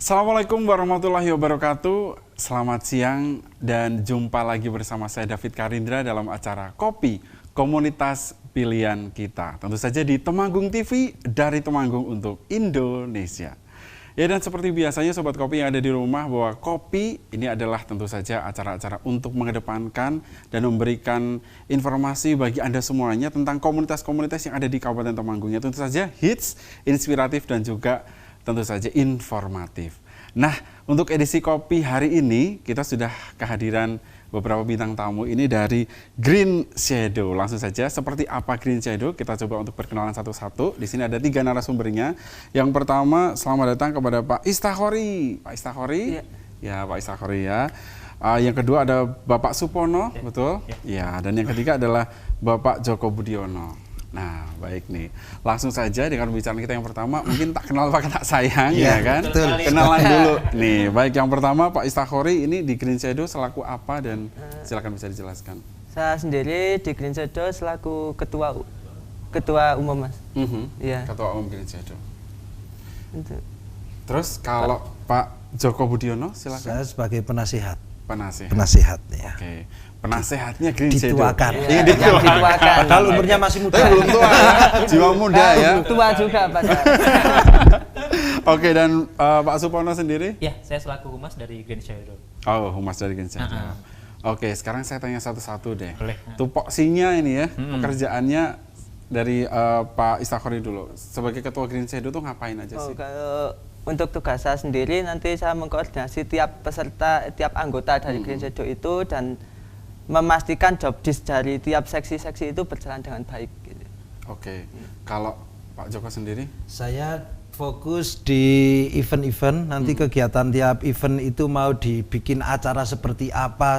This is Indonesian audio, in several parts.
Assalamualaikum warahmatullahi wabarakatuh. Selamat siang dan jumpa lagi bersama saya David Karindra dalam acara Kopi Komunitas Pilihan Kita. Tentu saja di Temanggung TV dari Temanggung untuk Indonesia. Ya, dan seperti biasanya Sobat Kopi yang ada di rumah, bahwa kopi ini adalah tentu saja acara-acara untuk mengedepankan dan memberikan informasi bagi Anda semuanya tentang komunitas-komunitas yang ada di Kabupaten Temanggung. Ya, tentu saja hits, inspiratif dan juga tentu saja informatif. Nah, untuk edisi kopi hari ini kita sudah kehadiran beberapa bintang tamu ini dari Green Shadow. Langsung saja, seperti apa Green Shadow? Kita coba untuk perkenalan satu-satu. Di sini ada 3 narasumbernya. Yang pertama, selamat datang kepada Pak Istakhori. Pak Istakhori? Ya, ya Pak Istakhori ya. Yang kedua ada Bapak Supono, ya, betul? Ya. Dan yang ketiga adalah Bapak Joko Budiono. Nah, baik nih. Langsung saja dengan pembicaraan kita yang pertama, mungkin tak kenal Pak tak sayang, ya kan? Betul. Kenalan dulu. Nih, baik, yang pertama Pak Istakhori ini di Green Shadow selaku apa, dan silakan bisa dijelaskan. Saya sendiri di Green Shadow selaku ketua umum, Mas. Ya. Ketua umum Green Shadow. Terus kalau Pak Joko Budiono silakan. Saya sebagai penasihat. Penasihat ya. Oke. Penasehatnya Green Shadow. Yang dituakan. Padahal umurnya masih muda. Belum tua ya. Jiwa muda ya. Tua juga Pak. Oke, dan Pak Supono sendiri? Ya, saya selaku humas dari Green Shadow. Oh, humas dari Green Shadow. Oke, sekarang saya tanya satu-satu deh. Boleh. Tupoksinya ini ya, pekerjaannya dari Pak Istakhori dulu. Sebagai ketua Green Shadow tuh ngapain aja sih? Kalau untuk tugas saya sendiri, nanti saya mengkoordinasi tiap peserta, tiap anggota dari Green Shadow itu, dan memastikan job disk dari tiap seksi-seksi itu berjalan dengan baik. Gitu. Oke, kalau Pak Joko sendiri? Saya fokus di event-event. Nanti kegiatan tiap event itu mau dibikin acara seperti apa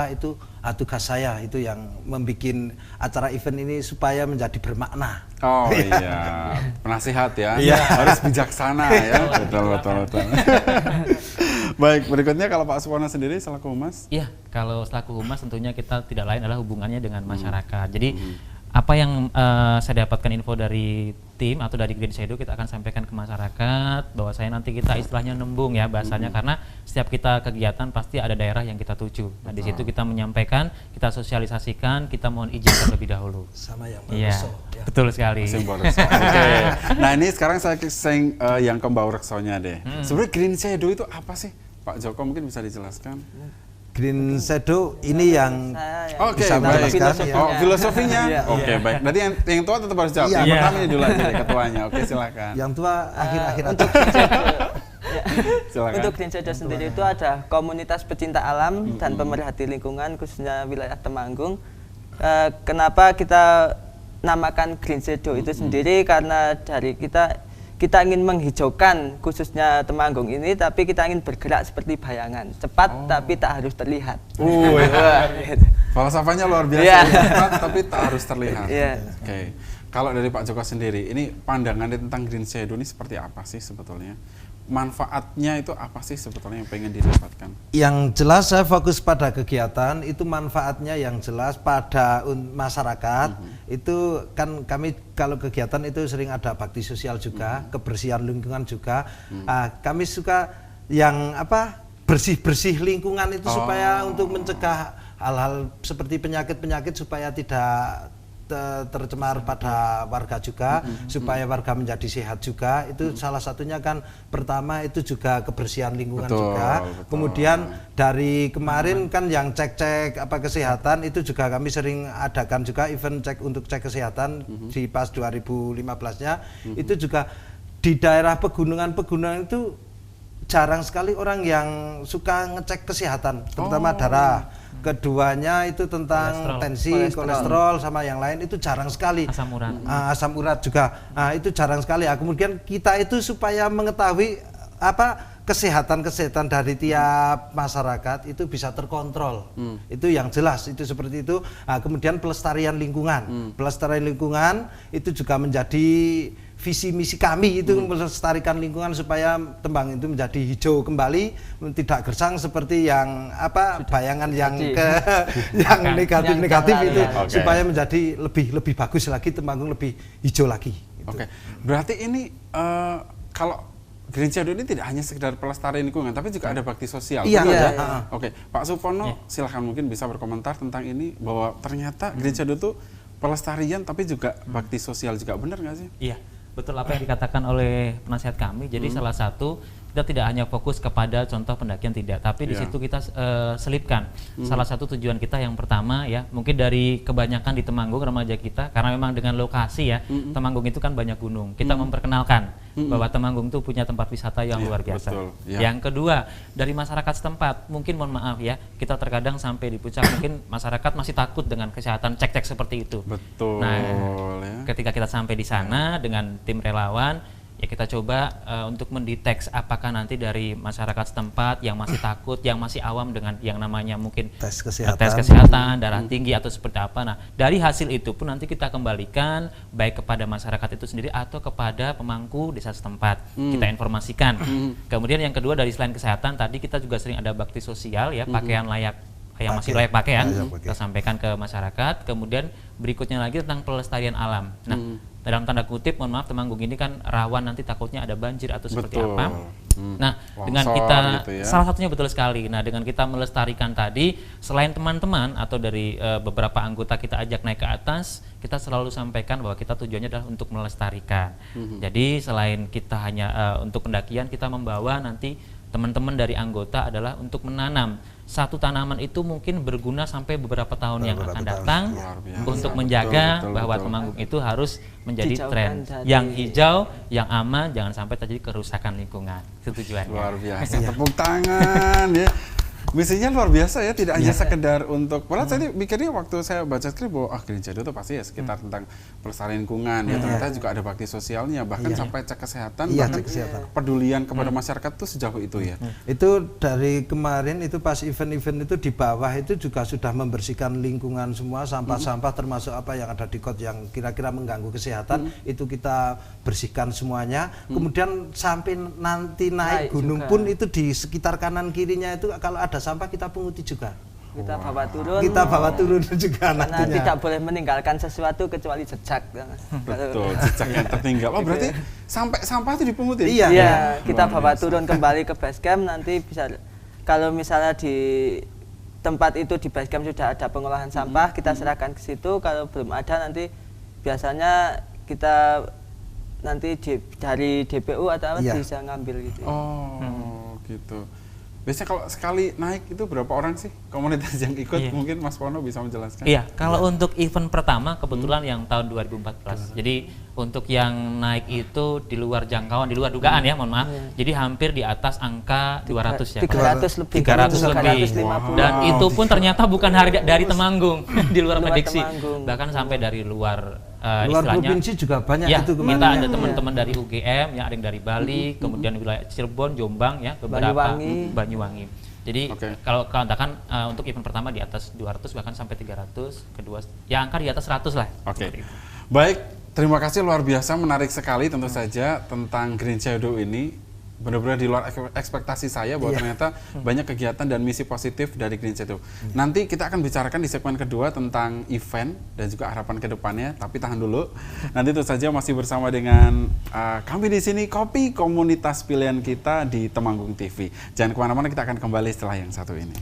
itu tugas saya, itu yang membuat acara event ini supaya menjadi bermakna. Oh iya, penasihat ya, harus bijaksana ya. Betul. Baik, berikutnya kalau Pak Supono sendiri selaku humas? Iya, kalau selaku humas tentunya kita tidak lain adalah hubungannya dengan masyarakat. Jadi apa yang saya dapatkan info dari tim atau dari Green Shadow, kita akan sampaikan ke masyarakat, bahwa saya nanti kita istilahnya nembung ya bahasanya, karena setiap kita kegiatan pasti ada daerah yang kita tuju. Nah, di situ kita menyampaikan, kita sosialisasikan, kita mohon izin terlebih dahulu. Sama yang ya, betul sekali. Oke. Nah, ini sekarang saya yang ke Mbak Reksonya deh. Sebenarnya Green Shadow itu apa sih? Pak Joko mungkin bisa dijelaskan. Green Shadow ini yang bisa menjelaskan filosofinya. Oke, baik. Nanti yang tua tetap harus jawab. Yang pertama ini dulu aja deh ketuanya. Oke, silakan. Yang tua akhir-akhir aja. Untuk Green Shadow sendiri itu ada komunitas pecinta alam dan pemerhati lingkungan, khususnya wilayah Temanggung. Kenapa kita namakan Green Shadow itu sendiri? Karena dari kita ingin menghijaukan khususnya Temanggung ini, tapi kita ingin bergerak seperti bayangan, cepat tapi tak harus terlihat. Falsafahnya luar biasa, cepat tapi tak harus terlihat. Oke. Kalau dari Pak Joko sendiri, ini pandangannya tentang Green Shadow ini seperti apa sih sebetulnya? Manfaatnya itu apa sih sebetulnya yang pengen didapatkan? Yang jelas saya fokus pada kegiatan, itu manfaatnya yang jelas pada masyarakat. Itu kan kami kalau kegiatan itu sering ada bakti sosial juga, kebersihan lingkungan juga. Kami suka yang bersih-bersih lingkungan itu supaya untuk mencegah hal-hal seperti penyakit-penyakit supaya tidak tercemar pada warga juga, supaya warga menjadi sehat juga. Itu salah satunya kan, pertama itu juga kebersihan lingkungan juga. Kemudian dari kemarin kan yang cek kesehatan itu juga kami sering adakan juga event untuk cek kesehatan di pas 2015-nya. Itu juga di daerah pegunungan itu jarang sekali orang yang suka ngecek kesehatan, terutama darah. Keduanya itu tentang tensi, kolesterol sama yang lain itu jarang sekali. Asam urat juga. Itu jarang sekali. Kemudian kita itu supaya mengetahui kesehatan dari tiap masyarakat itu bisa terkontrol. Itu yang jelas, itu seperti itu. Kemudian pelestarian lingkungan. Pelestarian lingkungan itu juga menjadi visi misi kami, itu melestarikan lingkungan supaya Tembang itu menjadi hijau kembali, tidak gersang seperti yang bayangan yang yang negatif itu, supaya menjadi lebih bagus lagi, Temanggung lebih hijau lagi. Oke. Berarti ini kalau Green Shadow ini tidak hanya sekedar pelestarian lingkungan, tapi juga ada bakti sosial. Iya, betul iya, ya? iya. Oke, Pak Supono, silahkan mungkin bisa berkomentar tentang ini bahwa ternyata Green Shadow itu pelestarian tapi juga bakti sosial juga, benar nggak sih? Iya, betul apa yang dikatakan oleh penasihat kami. Jadi salah satu kita tidak hanya fokus kepada contoh pendakian tidak, tapi di Iya. situ kita selipkan salah satu tujuan kita yang pertama ya, mungkin dari kebanyakan di Temanggung remaja kita, karena memang dengan lokasi ya, Temanggung itu kan banyak gunung. Kita memperkenalkan bahwa Temanggung itu punya tempat wisata yang Iya, luar biasa. betul, iya. Yang kedua, dari masyarakat setempat, mungkin mohon maaf ya, kita terkadang sampai di puncak mungkin masyarakat masih takut dengan kesehatan cek-cek seperti itu. Betul Nah, ya. ketika kita sampai di sana dengan tim relawan, ya kita coba untuk mendeteksi apakah nanti dari masyarakat setempat yang masih takut, yang masih awam dengan yang namanya mungkin Tes tes kesehatan. kesehatan, darah tinggi atau seperti apa. Nah, dari hasil itu pun nanti kita kembalikan baik kepada masyarakat itu sendiri atau kepada pemangku desa setempat. Kita informasikan. Kemudian yang kedua dari selain kesehatan, tadi kita juga sering ada bakti sosial ya, pakaian layak yang masih layak pakai ya, Layak pakai. kita sampaikan ke masyarakat. Kemudian berikutnya lagi tentang pelestarian alam. Nah, dalam tanda kutip, mohon maaf, Temanggung ini kan rawan nanti takutnya ada banjir atau seperti Betul. apa. Nah, dengan Longsor kita gitu ya. salah satunya betul sekali. Nah, dengan kita melestarikan tadi, selain teman-teman atau dari beberapa anggota kita ajak naik ke atas, kita selalu sampaikan bahwa kita tujuannya adalah untuk melestarikan. Jadi selain kita hanya untuk pendakian, kita membawa nanti teman-teman dari anggota adalah untuk menanam satu tanaman itu mungkin berguna sampai beberapa tahun yang Beberapa akan tahun. datang Luar biasa. untuk Betul, menjaga betul, bahwa betul. Temanggung itu harus menjadi Dijauhkan tren dari- yang hijau, yang aman, jangan sampai terjadi kerusakan lingkungan. Itu tujuannya. Luar biasa, tepuk tangan ya. Misinya luar biasa ya, tidak hanya sekedar untuk, padahal saya mikirnya waktu saya baca skrip bahwa Green Shadow itu pasti ya sekitar tentang pelestarian lingkungan ya, ternyata juga ada bakti sosialnya, bahkan sampai cek kesehatan, Iya, bahkan cek kesehatan. kepedulian kepada masyarakat tuh sejauh itu ya. Itu dari kemarin itu pas event-event itu di bawah itu juga sudah membersihkan lingkungan semua, sampah-sampah termasuk apa yang ada di kot yang kira-kira mengganggu kesehatan itu kita bersihkan semuanya. Kemudian sampai nanti naik Naik gunung juga. pun itu di sekitar kanan kirinya itu kalau ada sampah kita punguti juga. Kita bawa turun. Kita bawa turun juga Karena nantinya. tidak boleh meninggalkan sesuatu kecuali jejak. Betul, jejak yang tertinggal. Oh berarti sampai sampah itu dipungutin? Iya. Iya, kita Luar bawa biasa. turun kembali ke base camp, nanti bisa kalau misalnya di tempat itu di base camp sudah ada pengolahan sampah, kita serahkan ke situ. Kalau belum ada nanti biasanya kita nanti dari DPU atau apa Iya. bisa ngambil gitu. Oh gitu. Biasanya kalau sekali naik itu berapa orang sih komunitas yang ikut? Iya. Mungkin Mas Pono bisa menjelaskan. Iya, kalau untuk event pertama kebetulan yang tahun 2014. Jadi untuk yang naik itu di luar jangkauan, di luar dugaan ya, mohon maaf. Jadi hampir di atas angka 200 ya. 300 lebih. 300 lebih. 350. Dan itu pun ternyata bukan dari Temanggung, di luar Luar prediksi. Temanggung. Bahkan sampai dari luar Luar istilahnya. provinsi juga banyak Ya, itu kemarin. kita ya. ada teman-teman dari UGM, ya ada yang dari Bali, kemudian wilayah Cirebon, Jombang, ya beberapa Banyuwangi. Jadi Oke. kalau katakan untuk event pertama di atas 200 bahkan sampai 300, kedua ya angka di atas 100 lah. Oke. Baik, terima kasih luar biasa, menarik sekali tentu saja tentang Green Shadow ini. Benar-benar di luar ekspektasi saya bahwa ternyata banyak kegiatan dan misi positif dari Green Shadow. Nanti kita akan bicarakan di segmen kedua tentang event dan juga harapan ke depannya, tapi tahan dulu. Nanti tentu saja masih bersama dengan kami di sini, Kopi, komunitas pilihan kita di Temanggung TV. Jangan kemana-mana, kita akan kembali setelah yang satu ini.